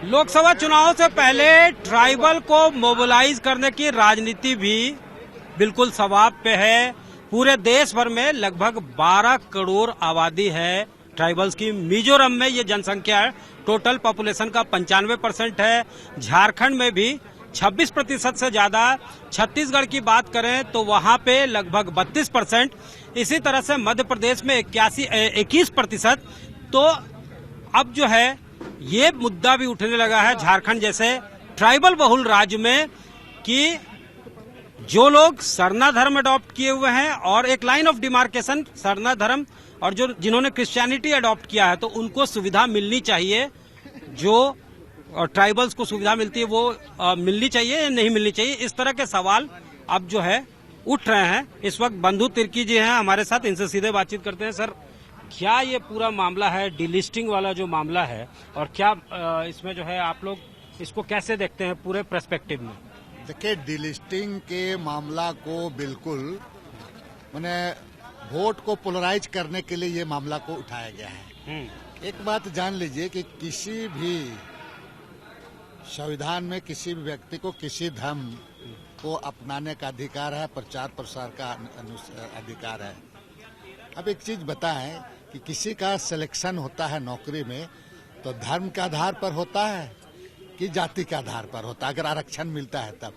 लोकसभा चुनाव से पहले ट्राइबल को मोबिलाइज करने की राजनीति भी बिल्कुल सवाब पे है। पूरे देश भर में लगभग 12 करोड़ आबादी है ट्राइबल्स की। मिजोरम में ये जनसंख्या है, टोटल पॉपुलेशन का 95% है। झारखंड में भी 26% से ज्यादा। छत्तीसगढ़ की बात करें तो वहां पे लगभग 32%। इसी तरह से मध्य प्रदेश में 21%। तो अब जो है ये मुद्दा भी उठने लगा है झारखंड जैसे ट्राइबल बहुल राज्य में कि जो लोग सरना धर्म अडॉप्ट किए हुए हैं और एक लाइन ऑफ डिमार्केशन सरना धर्म और जो जिन्होंने क्रिश्चियनिटी अडॉप्ट किया है तो उनको सुविधा मिलनी चाहिए। जो ट्राइबल्स को सुविधा मिलती है वो मिलनी चाहिए या नहीं मिलनी चाहिए, इस तरह के सवाल अब जो है उठ रहे हैं। इस वक्त बंधु तिर्की जी हैं हमारे साथ, इनसे सीधे बातचीत करते हैं। सर, क्या ये पूरा मामला है डिलिस्टिंग वाला जो मामला है और क्या इसमें जो है आप लोग इसको कैसे देखते हैं पूरे पर्सपेक्टिव में? देखिए, डिलिस्टिंग के मामला को बिल्कुल मैंने वोट को पोलराइज करने के लिए ये मामला को उठाया गया है। एक बात जान लीजिए कि किसी भी संविधान में किसी भी व्यक्ति को किसी धर्म को अपनाने का अधिकार है, प्रचार प्रसार का अधिकार है। अब एक चीज बताएं कि किसी का सिलेक्शन होता है नौकरी में तो धर्म के आधार पर होता है कि जाति के आधार पर होता है, अगर आरक्षण मिलता है तब।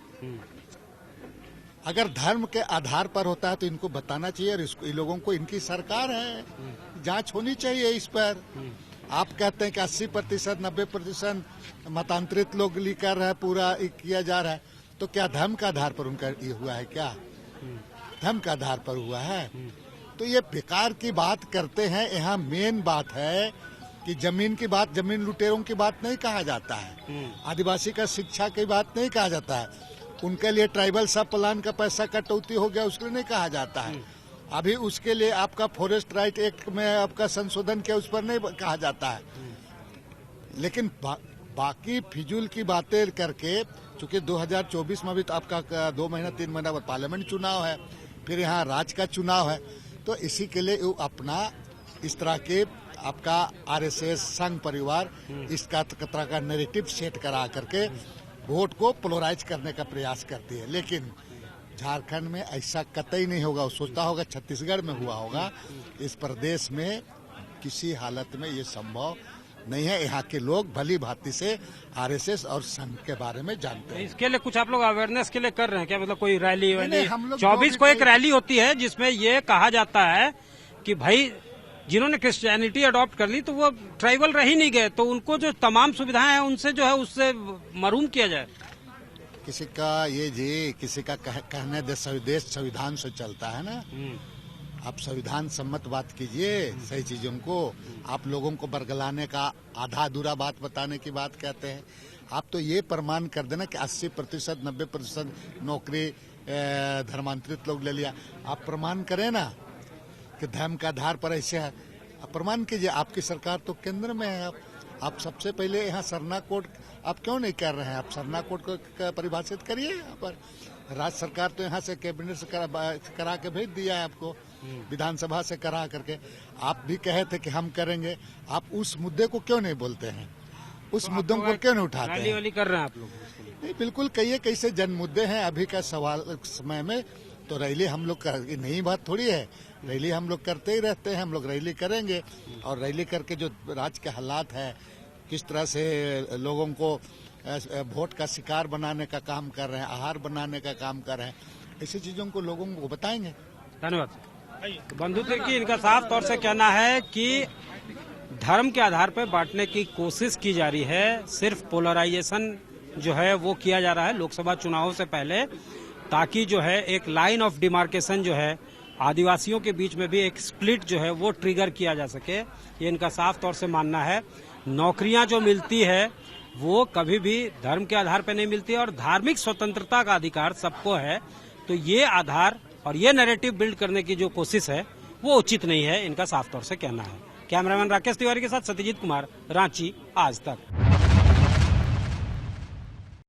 अगर धर्म के आधार पर होता है तो इनको बताना चाहिए और इन लोगों को, इनकी सरकार है, जांच होनी चाहिए इस पर। आप कहते हैं कि 80%, 90% मतांतरित लोग लेकर है, पूरा किया जा रहा है, तो क्या धर्म के आधार पर उनका ये हुआ है? क्या धर्म के आधार पर हुआ है? तो ये बेकार की बात करते हैं। यहाँ मेन बात है कि जमीन की बात, जमीन लुटेरों की बात नहीं कहा जाता है, आदिवासी का शिक्षा की बात नहीं कहा जाता है, उनके लिए ट्राइबल सब प्लान का पैसा कटौती हो गया उसके लिए नहीं कहा जाता है। अभी उसके लिए आपका फॉरेस्ट राइट एक्ट में आपका संशोधन किया, उस पर नहीं कहा जाता है। लेकिन बाकी फिजूल की बातें करके, चूंकि 2024 में भी तो आपका 2 महीना 3 महीना बाद पार्लियामेंट चुनाव है, फिर यहाँ राज्य का चुनाव है, तो इसी के लिए अपना इस तरह के आपका आरएसएस संघ परिवार इसका तरह का नैरेटिव सेट करा करके वोट को पोलराइज करने का प्रयास करती है। लेकिन झारखंड में ऐसा कतई नहीं होगा। वो सोचता होगा छत्तीसगढ़ में हुआ होगा, इस प्रदेश में किसी हालत में ये संभव नहीं है। यहाँ के लोग भली भांति से आरएसएस और संघ के बारे में जानते हैं। इसके लिए कुछ आप लोग अवेयरनेस के लिए कर रहे हैं क्या? मतलब कोई रैली? 24 को एक रैली होती है जिसमें ये कहा जाता है कि भाई जिन्होंने क्रिश्चियनिटी अडॉप्ट कर ली तो वो ट्राइबल रह ही नहीं गए, तो उनको जो तमाम सुविधाएं हैं उनसे जो है उससे महरूम किया जाए। किसी का ये जी किसी का कहने देश संविधान से चलता है ना। आप संविधान सम्मत बात कीजिए, सही चीजों को। आप लोगों को बरगलाने का आधा अधूरा बात बताने की बात कहते हैं। आप तो ये प्रमाण कर देना कि 80%, 90% नौकरी धर्मांतरित लोग ले लिया। आप प्रमाण करें ना कि धर्म के आधार पर ऐसे है, आप प्रमाण कीजिए। आपकी सरकार तो केंद्र में है। आप सबसे पहले यहाँ सरना कोड आप क्यों नहीं कर रहे हैं? आप सरना कोड को परिभाषित करिए यहाँ पर। राज्य सरकार तो यहाँ से कैबिनेट से करा के भेज दिया है आपको, विधानसभा से करा करके। आप भी कहे थे कि हम करेंगे, आप उस मुद्दे को क्यों नहीं बोलते हैं? उस मुद्दों को क्यों नहीं उठाते हैं? रैली कर रहे हैं आप लोग? नहीं, बिल्कुल कहिए कैसे जन मुद्दे हैं अभी का सवाल समय में। तो रैली हम लोग नई बात थोड़ी है, रैली हम लोग करते ही रहते हैं। हम लोग रैली करेंगे और रैली करके जो राज्य के हालात है, किस तरह से लोगों को वोट का शिकार बनाने का काम कर रहे हैं, आहार बनाने का काम कर रहे हैं, ऐसी चीजों को लोगों को बताएंगे। धन्यवाद। बंधु तिर्की, इनका साफ तौर से कहना है कि धर्म के आधार पर बांटने की कोशिश की जा रही है। सिर्फ पोलराइजेशन जो है वो किया जा रहा है लोकसभा चुनाव से पहले, ताकि जो है एक लाइन ऑफ डिमार्केशन जो है आदिवासियों के बीच में भी एक स्प्लिट जो है वो ट्रिगर किया जा सके। ये इनका साफ तौर से मानना है। नौकरियां जो मिलती है वो कभी भी धर्म के आधार पर नहीं मिलती और धार्मिक स्वतंत्रता का अधिकार सबको है। तो ये आधार और ये नैरेटिव बिल्ड करने की जो कोशिश है वो उचित नहीं है, इनका साफ तौर से कहना है। कैमरामैन राकेश तिवारी के साथ सत्यजीत कुमार, रांची आज तक।